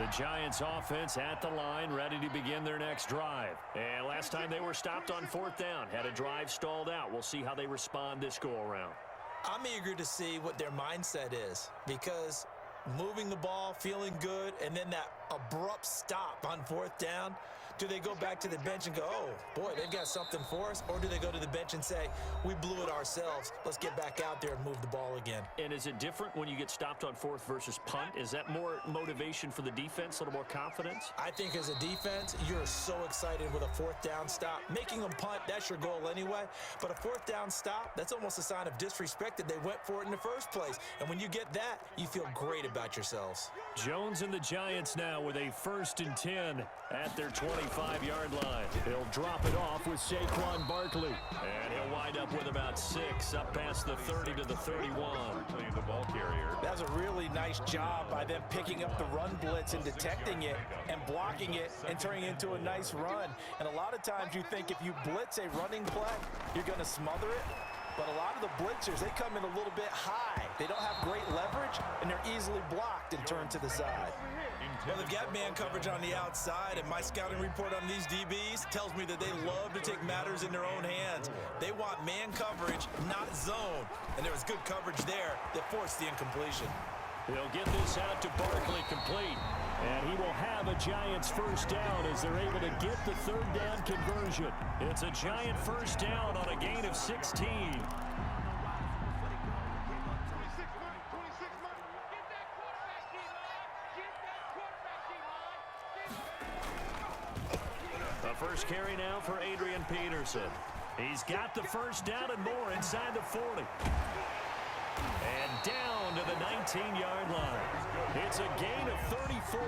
The Giants offense at the line, ready to begin their next drive. And last time they were stopped on 4th down, had a drive stalled out. We'll see how they respond this go-around. I'm eager to see what their mindset is, because moving the ball, feeling good, and then that abrupt stop on 4th down, do they go back to the bench and go, oh, boy, they've got something for us? Or do they go to the bench and say, we blew it ourselves, let's get back out there and move the ball again? And is it different when you get stopped on 4th versus punt? Is that more motivation for the defense, a little more confidence? I think as a defense, you're so excited with a 4th down stop. Making them punt, that's your goal anyway. But a 4th down stop, that's almost a sign of disrespect that they went for it in the first place. And when you get that, you feel great about yourselves. Jones and the Giants now with a 1st and 10 at their 25-yard line. He'll drop it off with Saquon Barkley. And he'll wind up with about 6 up past the 30 to the 31. The ball carrier. That was a really nice job by them picking up the run blitz and detecting it and blocking it and turning it into a nice run. And a lot of times you think if you blitz a running play, you're going to smother it. But a lot of the blitzers, they come in a little bit high. They don't have great leverage, and they're easily blocked and turned to the side. Well, they've got man coverage on the outside, and my scouting report on these DBs tells me that they love to take matters in their own hands. They want man coverage, not zone. And there was good coverage there that forced the incompletion. He'll get this out to Barkley complete. And he will have a Giants 1st down as they're able to get the 3rd down conversion. It's a Giant 1st down on a gain of 16. The first carry now for Adrian Peterson. He's got the 1st down and more inside the 40. And down to the 19-yard line. It's a gain of 34.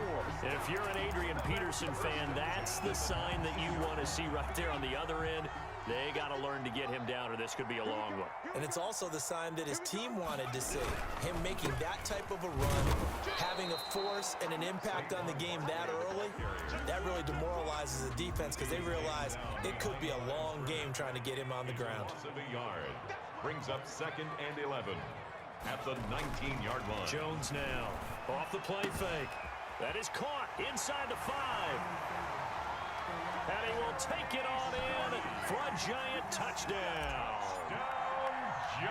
If you're an Adrian Peterson fan, that's the sign that you want to see right there on the other end. They got to learn to get him down, or this could be a long one. And it's also the sign that his team wanted to see. Him making that type of a run, having a force and an impact on the game that early, that really demoralizes the defense because they realize it could be a long game trying to get him on the ground. Brings up 2nd and 11 at the 19-yard line. Jones now off the play fake. That is caught inside the 5. And he will take it on in for a Giant touchdown.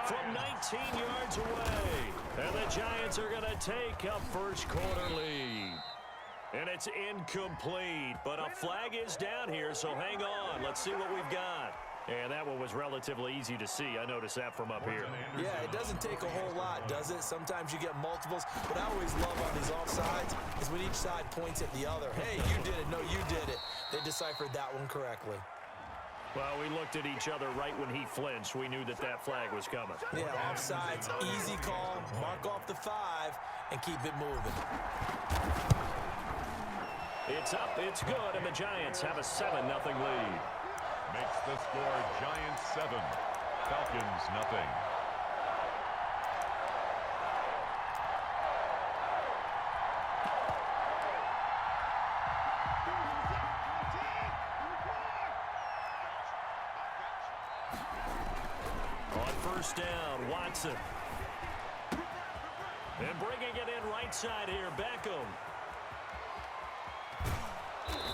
From 19 yards away. And the Giants are going to take a first-quarter lead. And it's incomplete, but a flag is down here, so hang on. Let's see what we've got. And that one was relatively easy to see. I noticed that from up here. Yeah, it doesn't take a whole lot, does it? Sometimes you get multiples. What I always love on these offsides is when each side points at the other. Hey, you did it. No, you did it. They deciphered that one correctly. Well, we looked at each other right when he flinched. We knew that that flag was coming. Yeah, offsides, easy call. Mark off the 5 and keep it moving. It's up, it's good, and the Giants have a 7-0 lead. Makes the score Giants 7, Falcons nothing. On 1st down, Watson. And bringing it in right side here, Beckham.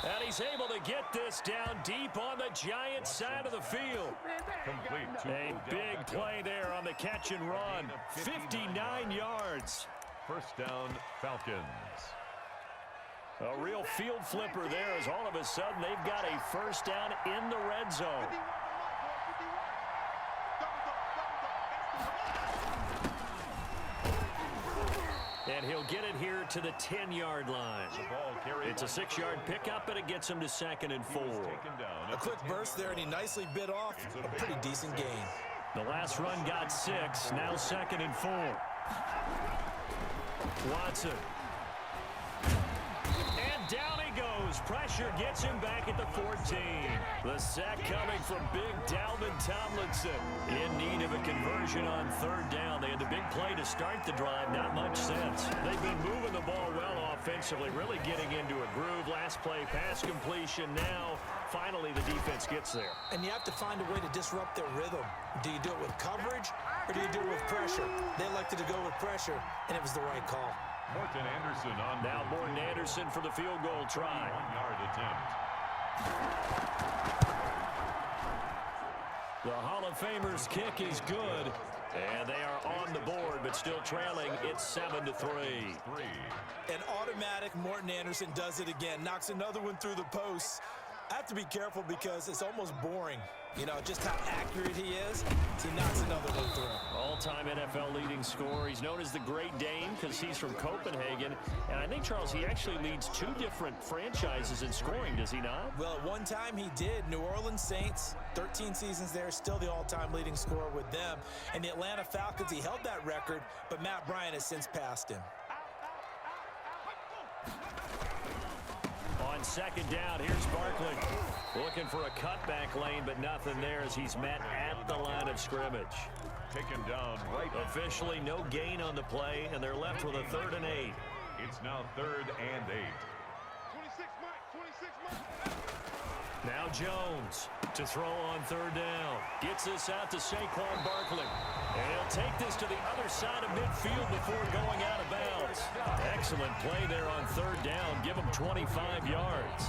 And he's able to get this down deep on the Giants side of the field. A big play there on the catch and run. 59 yards. 1st down, Falcons. A real field flipper there as all of a sudden they've got a 1st down in the red zone. And he'll get it here to the 10-yard line. It's a 6-yard pickup, and it gets him to 2nd and 4. A quick burst there, and he nicely bit off a pretty decent gain. The last run got 6, now 2nd and 4. Watson. And down he goes. Pressure gets him back at the 14. The sack coming from big Dalvin Tomlinson. In need of a conversion on 3rd down. They had the big play to start the drive. Not much sense. They've been moving the ball well offensively, really getting into a groove. Last play, pass completion. Now, finally, the defense gets there. And you have to find a way to disrupt their rhythm. Do you do it with coverage, or do you do it with pressure? They elected to go with pressure, and it was the right call. Morton Anderson on. Now Morton Anderson for the field goal try. 1-yard attempt. The Hall of Famer's kick is good. And they are on the board, but still trailing. It's 7-3. An automatic Morton Anderson does it again. Knocks another one through the post. I have to be careful because it's almost boring. You know, just how accurate he is. He knocks another one through. All-time NFL leading scorer. He's known as the Great Dane because he's from Copenhagen. And I think, Charles, he actually leads 2 different franchises in scoring, does he not? Well, at one time he did. New Orleans Saints, 13 seasons there, still the all-time leading scorer with them. And the Atlanta Falcons, he held that record, but Matt Bryant has since passed him. On second down, here's Barkley. Looking for a cutback lane, but nothing there as he's met at the line of scrimmage. Taken down right. Officially no gain on the play, and they're left with a 3rd and 8. It's now 3rd and 8. Now Jones to throw on 3rd down. Gets this out to Saquon Barkley. And he'll take this to the other side of midfield before going out of bounds. Excellent play there on 3rd down. Give him 25 yards.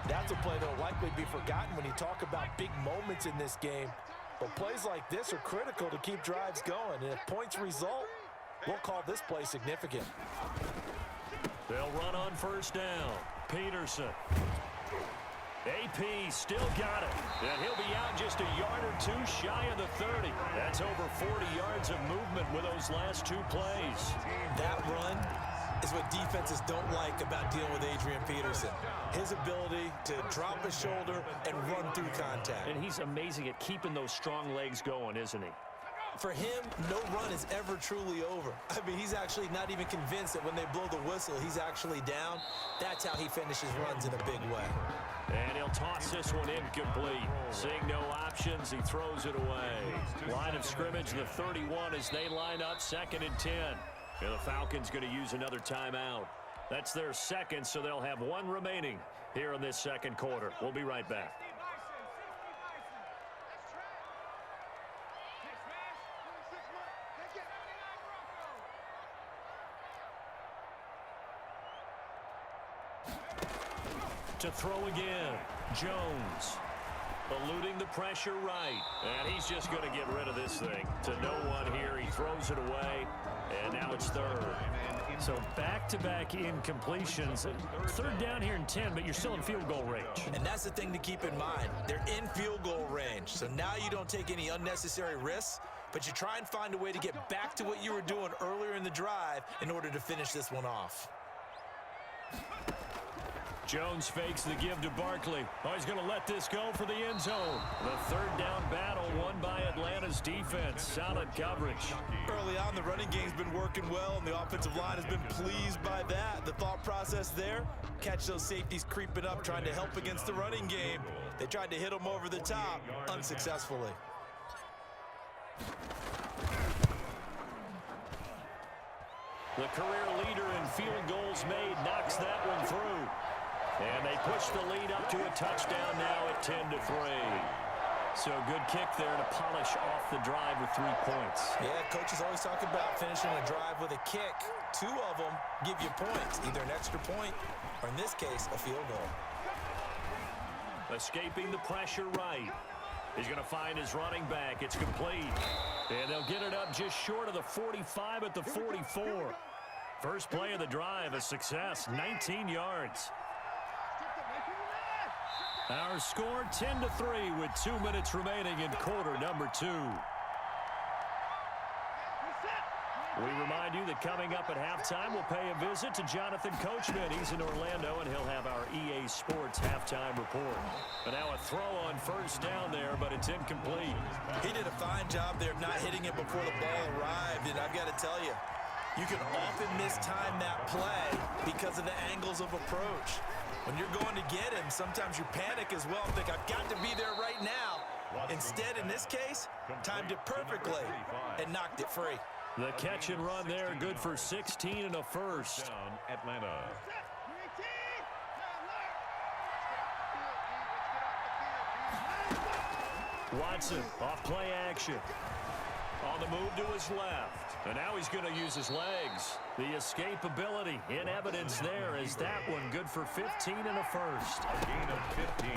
That's a play that will likely be forgotten when you talk about big moments in this game. But plays like this are critical to keep drives going. And if points result, we'll call this play significant. They'll run on 1st down. Peterson. AP still got it. And he'll be out just a yard or 2 shy of the 30. That's over 40 yards of movement with those last 2 plays. That run is what defenses don't like about dealing with Adrian Peterson. His ability to drop his shoulder and run through contact. And he's amazing at keeping those strong legs going, isn't he? For him, no run is ever truly over. I mean, he's actually not even convinced that when they blow the whistle, he's actually down. That's how he finishes runs in a big way. And he'll toss this one incomplete. Seeing no options, he throws it away. Line of scrimmage, the 31 as they line up 2nd and 10. And the Falcons going to use another timeout. That's their 2nd, so they'll have 1 remaining here in this 2nd quarter. We'll be right back. To throw again, Jones. Eluding the pressure right. And he's just going to get rid of this thing. To no one here. He throws it away. And now it's 3rd. So back-to-back incompletions. 3rd down here in 10, but you're still in field goal range. And that's the thing to keep in mind. They're in field goal range. So now you don't take any unnecessary risks, but you try and find a way to get back to what you were doing earlier in the drive in order to finish this one off. Jones fakes the give to Barkley. Oh, he's going to let this go for the end zone. The 3rd down battle won by Atlanta's defense. Solid coverage. Early on, the running game's been working well, and the offensive line has been pleased by that. The thought process there, catch those safeties creeping up, trying to help against the running game. They tried to hit them over the top, unsuccessfully. The career leader in field goals made knocks that one through. And they push the lead up to a touchdown now at 10-3. So good kick there to polish off the drive with 3 points. Yeah, coaches always talk about finishing a drive with a kick. 2 of them give you points, either an extra point or, in this case, a field goal. Escaping the pressure right. He's going to find his running back. It's complete. And they'll get it up just short of the 45 at the 44. First play of the drive, a success, 19 yards. Our score 10-3 with 2 minutes remaining in quarter number 2. We remind you that coming up at halftime, we'll pay a visit to Jonathan Coachman. He's in Orlando, and he'll have our EA Sports halftime report. But now a throw on 1st down there, but it's incomplete. He did a fine job there of not hitting it before the ball arrived, and I've got to tell you, you can often mistime that play because of the angles of approach. When you're going to get him, sometimes you panic as well and think, I've got to be there right now. Instead, in this case, timed it perfectly and knocked it free. The catch and run there, good for 16 and a first. Atlanta. Watson off play action. On On the move to his left. And now he's going to use his legs. The escapability in evidence there is that one good for 15 and a first. A gain of 15.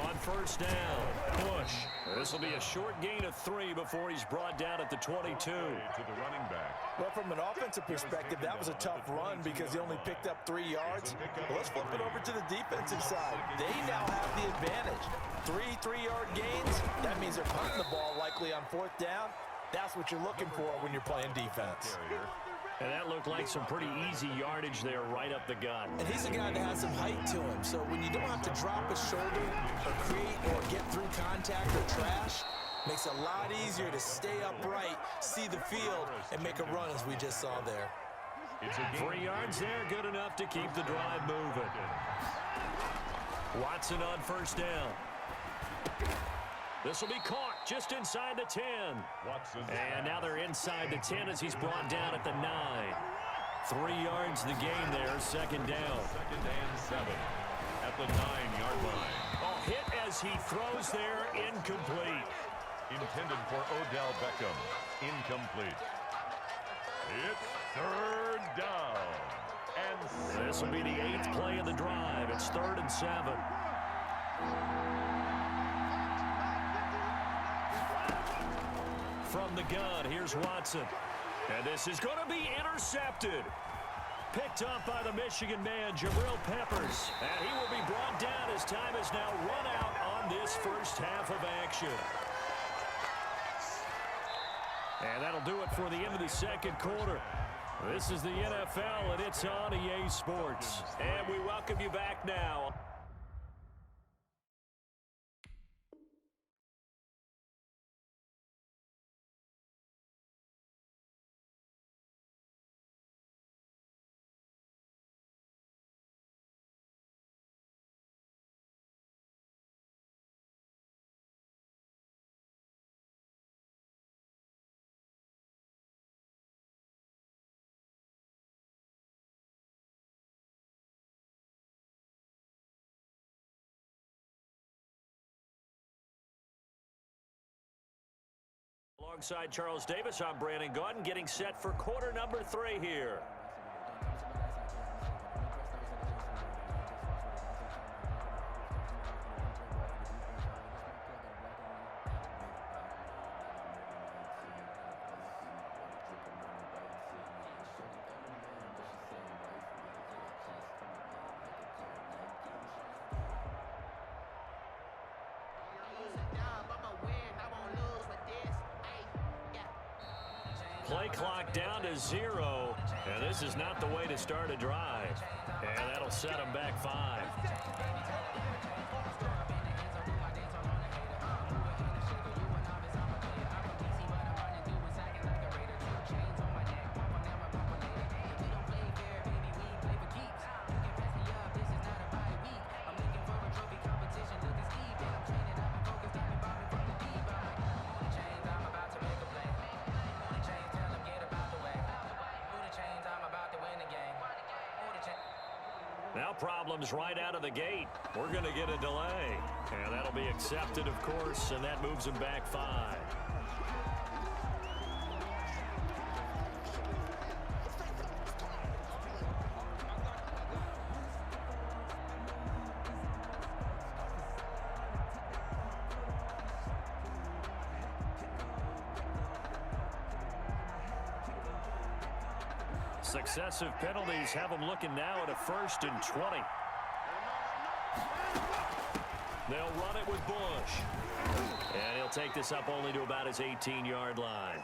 On first down. Push. This will be a short gain of 3 before he's brought down at the 22. To the running back. Well, from an offensive perspective, that was a tough run because he only picked up 3 yards. Well, let's flip it over to the defensive side. They now have the advantage. 3 3-yard gains. That means they're punting the ball likely on 4th down. That's what you're looking for when you're playing defense. And that looked like some pretty easy yardage there right up the gut. And he's a guy that has some height to him. So when you don't have to drop a shoulder or create or get through contact or trash, makes it a lot easier to stay upright, see the field, and make a run as we just saw there. It's a 3 yards there, good enough to keep the drive moving. Watson on first down. This will be caught just inside the 10. Watson. And now they're inside the 10 as he's brought down at the 9. 3 yards the gain there, second down. 2nd and 7 at the 9-yard line. A hit as he throws there, incomplete. Intended for Odell Beckham. Incomplete. It's 3rd down. And This will be the 8th play of the drive. It's 3rd and 7. From the gun, here's Watson. And this is going to be intercepted. Picked up by the Michigan man, Jabril Peppers. And he will be brought down as time is now run out on this first half of action. And that'll do it for the end of the second quarter. This is the NFL, and it's on EA Sports. And we welcome you back now. Alongside Charles Davis, I'm Brandon Gaudin, getting set for quarter number 3 here. Play clock down to 0, and this is not the way to start a drive. And that'll set them back 5. Now problems right out of the gate. We're going to get a delay. And that'll be accepted, of course, and that moves them back 5. Successive penalties have them looking now at a 1st and 20. They'll run it with Bush. And he'll take this up only to about his 18-yard line.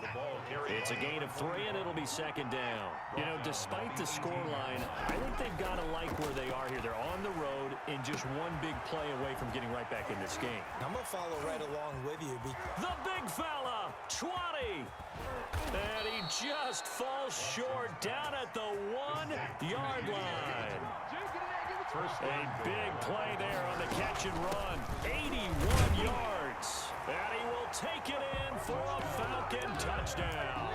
It's a gain of 3, and it'll be second down. You know, despite the scoreline, I think they've got to like where they are here. They're on the road and just one big play away from getting right back in this game. I'm going to follow right along with you. The big fella, 20. And he just falls short down at the 1-yard line. A big play there on the catch and run. 81 yards. And he will take it in for a Falcon touchdown.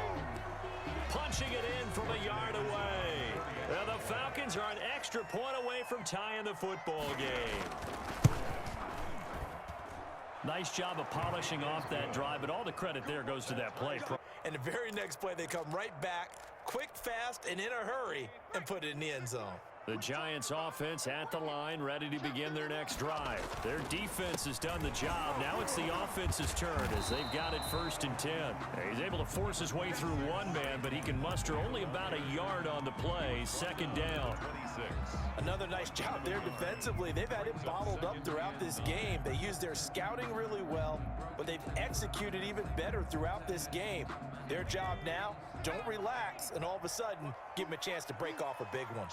Punching it in from a yard away. And the Falcons are an extra point away from tying the football game. Nice job of polishing off that drive, but all the credit there goes to that play. and the very next play they come right back, quick, fast, and in a hurry, and put it in the end zone. The Giants offense at the line, ready to begin their next drive. Their defense has done the job. Now it's the offense's turn as they've got it 1st and 10. He's able to force his way through one man, but he can muster only about a yard on the play. 2nd down. 26. Another nice job there defensively. They've had it bottled up throughout this game. They used their scouting really well, but they've executed even better throughout this game. Their job now, don't relax, and all of a sudden, give them a chance to break off a big one.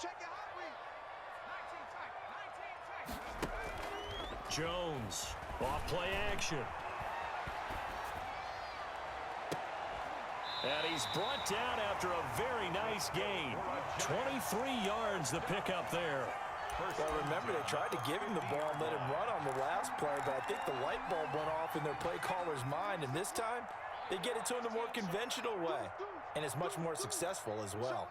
Jones, off play action. And he's brought down after a very nice gain. 23 yards the pickup there. Well, remember, they tried to give him the ball and let him run on the last play, but I think the light bulb went off in their play caller's mind, and this time, they get it to him the more conventional way, and it's much more successful as well.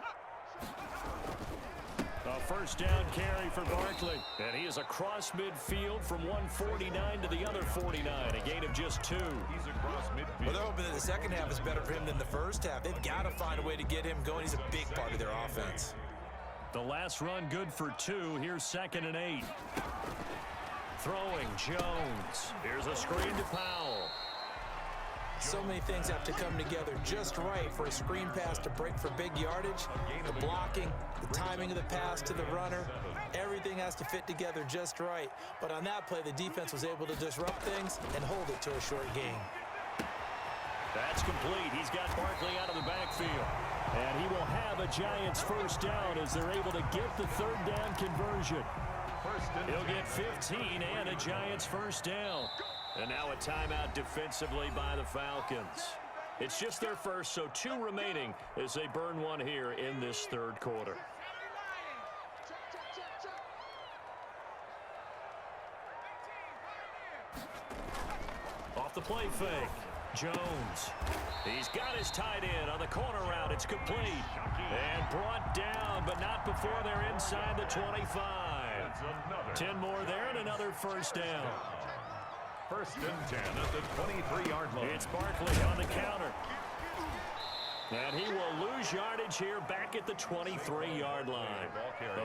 A 1st down carry for Barkley. And he is across midfield from 149 to the other 49. A gain of just 2. He's across midfield. Well, they're hoping that the second half is better for him than the first half. They've got to find a way to get him going. He's a big part of their offense. The last run good for 2. Here's 2nd and 8. Throwing Jones. Here's a screen to Powell. So many things have to come together just right for a screen pass to break for big yardage. The blocking, the timing of the pass to the runner, everything has to fit together just right. But on that play, the defense was able to disrupt things and hold it to a short gain. That's complete. He's got Barkley out of the backfield. And he will have a Giants 1st down as they're able to get the 3rd down conversion. He'll get 15 and a Giants 1st down. And now a timeout defensively by the Falcons. It's just their first, so 2 remaining as they burn one here in this 3rd quarter. Off the play fake. Jones. He's got his tight end on the corner route. It's complete. And brought down, but not before they're inside the 25. 10 more there and another 1st down. 1st and 10 at the 23-yard line. It's Barkley on the counter. And he will lose yardage here back at the 23-yard line.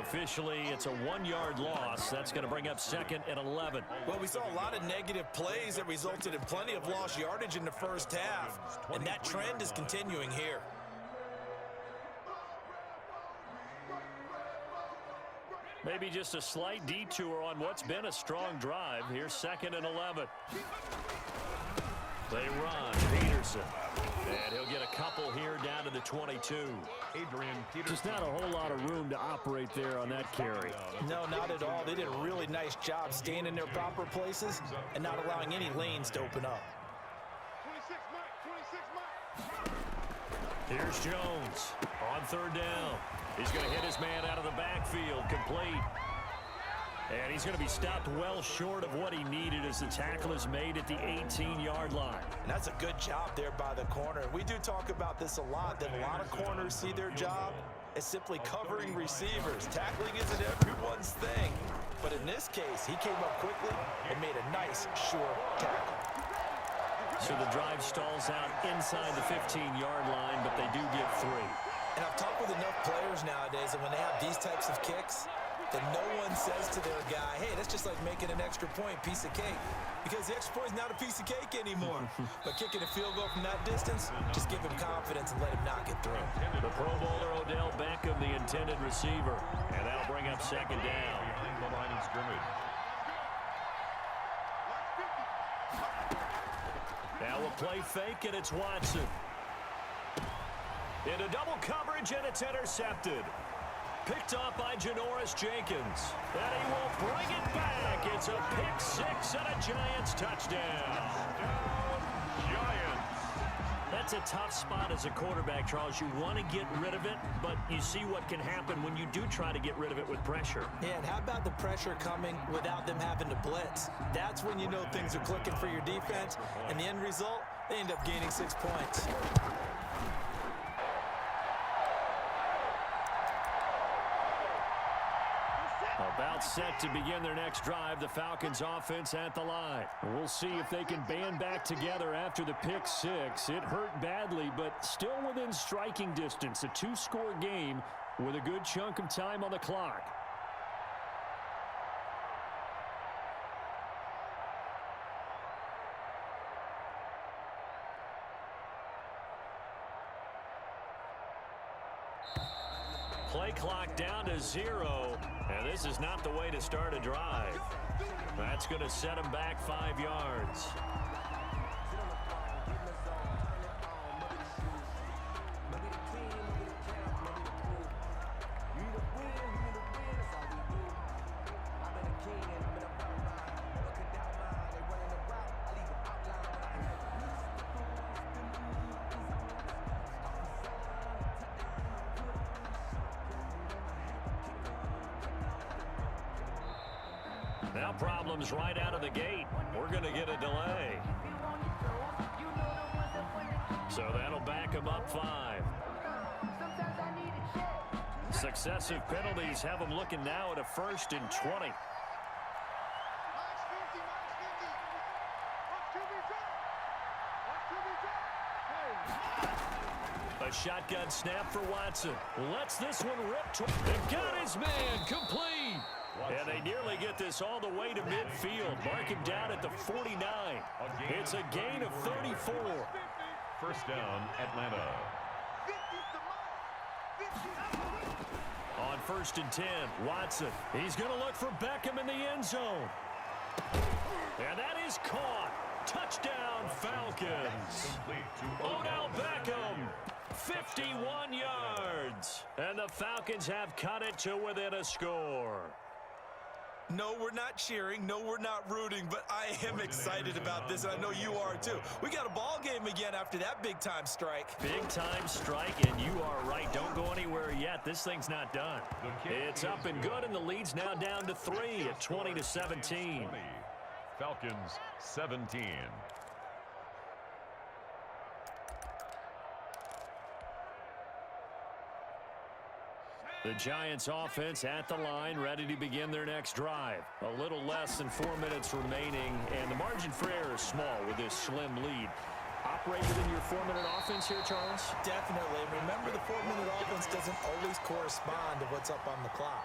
Officially, it's a 1-yard loss. That's going to bring up 2nd and 11. Well, we saw a lot of negative plays that resulted in plenty of lost yardage in the first half, and that trend is continuing here. Maybe just a slight detour on what's been a strong drive. Here's 2nd and 11. They run. Peterson. And he'll get a couple here down to the 22. Adrian Peterson. Just not a whole lot of room to operate there on that carry. No, not at all. They did a really nice job staying in their proper places and not allowing any lanes to open up. Here's Jones on 3rd down. He's going to hit his man out of the backfield, complete. And he's going to be stopped well short of what he needed as the tackle is made at the 18-yard line. And that's a good job there by the corner. We do talk about this a lot, that a lot of corners see their job as simply covering receivers. Tackling isn't everyone's thing. But in this case, he came up quickly and made a nice, sure tackle. So the drive stalls out inside the 15-yard line, but they do get 3. And I've talked with enough players nowadays, and when they have these types of kicks, that no one says to their guy, hey, that's just like making an extra point, piece of cake. Because the extra point is not a piece of cake anymore. But kicking a field goal from that distance, just give him confidence and let him knock it through. The Pro Bowler Odell Beckham, the intended receiver. And that'll bring up 2nd down. Behind the line of scrimmage. Now a play fake, and it's Watson. Into double coverage, and it's intercepted. Picked off by Janoris Jenkins. And he will bring it back. It's a pick 6 and a Giants touchdown. Giants. That's a tough spot as a quarterback, Charles. You want to get rid of it, but you see what can happen when you do try to get rid of it with pressure. Yeah, and how about the pressure coming without them having to blitz? That's when you know things are clicking for your defense, and the end result, they end up gaining 6 points. About about set to begin their next drive. The Falcons offense at the line. We'll see if they can band back together after the pick six. It hurt badly, but still within striking distance. A two-score game with a good chunk of time on the clock. Play clock down to 0, and this is not the way to start a drive. That's going to set them back 5 yards. Now problems right out of the gate. We're going to get a delay. So that'll back them up 5. Successive penalties have them looking now at a 1st and 20. A shotgun snap for Watson. Lets this one rip. They've got his man complete. And they nearly get this all the way to midfield. Mark him down at the 49. It's a gain of 34. First down, Atlanta. On 1st and 10, Watson. He's going to look for Beckham in the end zone. And that is caught. Touchdown, Falcons. Odell Beckham, 51 yards. And the Falcons have cut it to within a score. No, we're not cheering. No, we're not rooting, but I am excited about this, and I know you are too. We got a ball game again after that big-time strike. Big-time strike, and you are right. Don't go anywhere yet. This thing's not done. It's up and good, and the lead's now down to 3 at 20-17. Falcons 17. The Giants offense at the line, ready to begin their next drive. A little less than 4 minutes remaining, and the margin for error is small with this slim lead. Operate within your 4-minute offense here, Charles? Definitely. Remember, the 4-minute offense doesn't always correspond to what's up on the clock.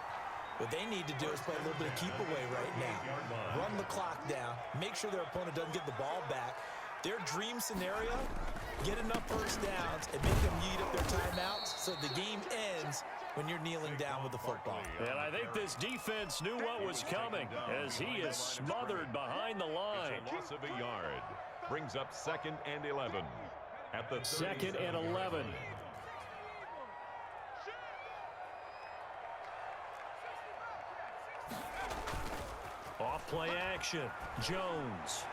What they need to do is play a little bit of keep away right now. Run the clock down. Make sure their opponent doesn't get the ball back. Their dream scenario, get enough first downs and make them eat up their timeouts so the game ends when you're kneeling down with the football. And I think this defense knew what was coming as he is smothered behind the line. It's a loss of a yard. Brings up 2nd and 11. At the 2nd and 11. Off play action. Jones.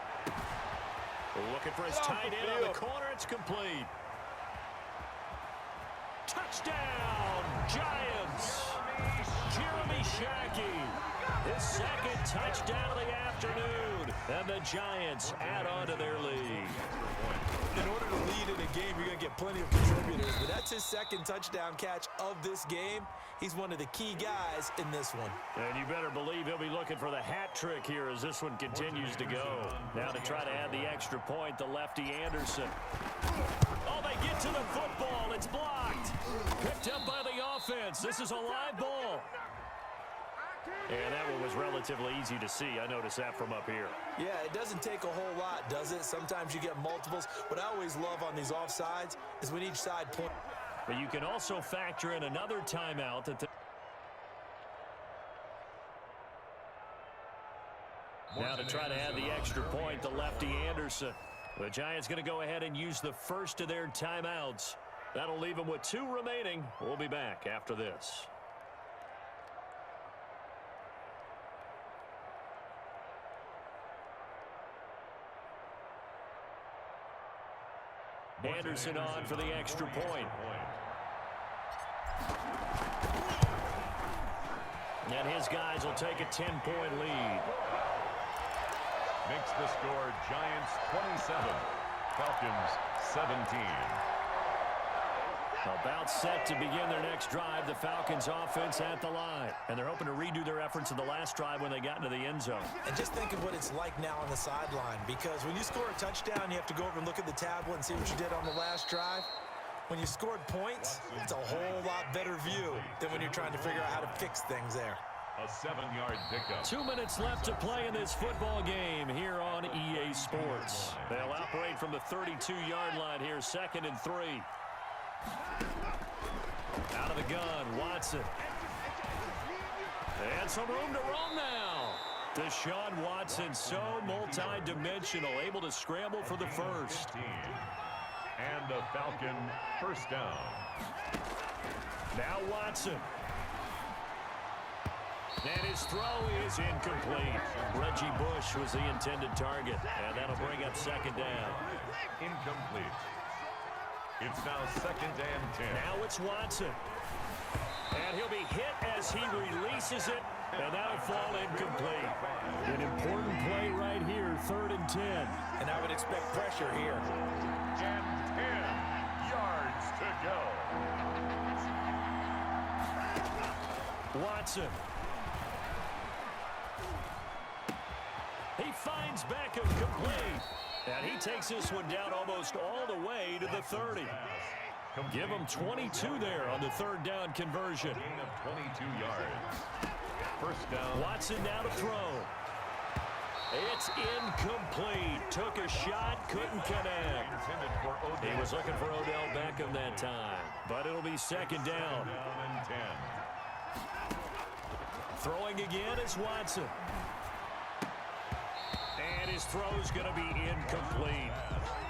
Looking for his tight end on the corner. It's complete. Touchdown, Giants. Jeremy Shockey, his 2nd touchdown of the afternoon. And the Giants add on to their lead. In order to lead in a game, you're going to get plenty of contributors. But that's his 2nd touchdown catch of this game. He's one of the key guys in this one. And you better believe he'll be looking for the hat trick here as this one continues to go. Now to try to add the extra point, the lefty Anderson. Oh, they get to the football. It's blocked. Picked up by the offense. This is a live ball. And that one was relatively easy to see. I noticed that from up here. Yeah, it doesn't take a whole lot, does it? Sometimes you get multiples. What I always love on these offsides is when each side point. But you can also factor in another timeout that now to try to add the extra point, the lefty Anderson. The Giants going to go ahead and use the first of their timeouts. That'll leave them with 2 remaining. We'll be back after this. Anderson on for the extra point. And his guys will take a 10-point lead. Makes the score Giants 27, Falcons 17. About set to begin their next drive, the Falcons offense at the line. And they're hoping to redo their efforts in the last drive when they got into the end zone. And just think of what it's like now on the sideline, because when you score a touchdown, you have to go over and look at the tablet and see what you did on the last drive. When you scored points, it's a whole lot better view than when you're trying to figure out how to fix things there. A 7-yard pickup. 2 minutes left to play in this football game here on EA Sports. They'll operate from the 32-yard line here, 2nd and 3. Out of the gun, Watson. And some room to run now. Deshaun Watson, so multi-dimensional, able to scramble for the first. And a Falcon first down. Now Watson. And his throw is incomplete. Reggie Bush was the intended target. And that'll bring up 2nd down. Incomplete. It's now 2nd and 10. Now it's Watson. And he'll be hit as he releases it. And that'll fall incomplete. An important play right here, 3rd and 10. And I would expect pressure here. And 10 yards to go. Watson. He finds Beckham complete. And he takes this one down almost all the way to the 30. Give him 22 there on the 3rd down conversion. Gain of 22 yards. First down. Watson now to throw. It's incomplete. Took a shot, couldn't connect. Intended for Odell. He was looking for Odell Beckham that time. But it'll be 2nd down. Down and 10. Throwing again is Watson. And his throw's going to be incomplete.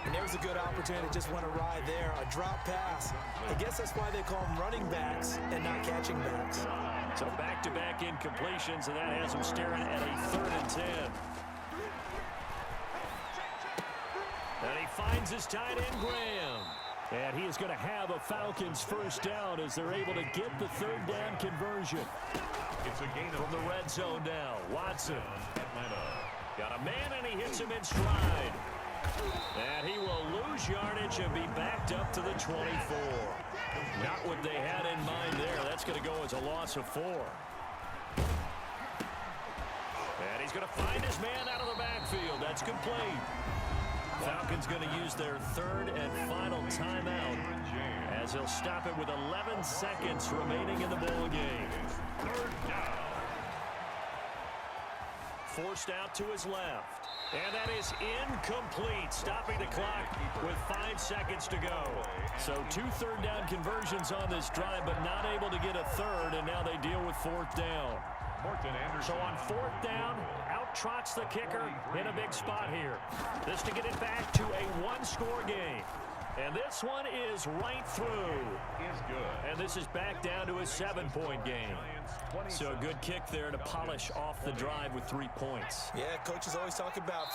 And there was a good opportunity to just went awry there. A drop pass. I guess that's why they call them running backs and not catching backs. So back-to-back incompletions, and that has him staring at a 3rd and 10. And he finds his tight end, Graham. And he is going to have a Falcons first down as they're able to get the 3rd down conversion. It's a gain From the red zone now, Watson. Got a man, and he hits him in stride. And he will lose yardage and be backed up to the 24. Not what they had in mind there. That's going to go as a loss of 4. And he's going to find his man out of the backfield. That's complete. Falcons going to use their 3rd and final timeout as he'll stop it with 11 seconds remaining in the ball game. 3rd down. Forced out to his left. And that is incomplete, stopping the clock with 5 seconds to go. So 2 3rd down conversions on this drive, but not able to get a 3rd, and now they deal with 4th down. So on 4th down, out trots the kicker in a big spot here. This to get it back to a 1-score game. And this one is right through. Is good. And this is back down to a 7-point game. So a good kick there to polish off the drive with 3 points. Yeah, coaches always talk about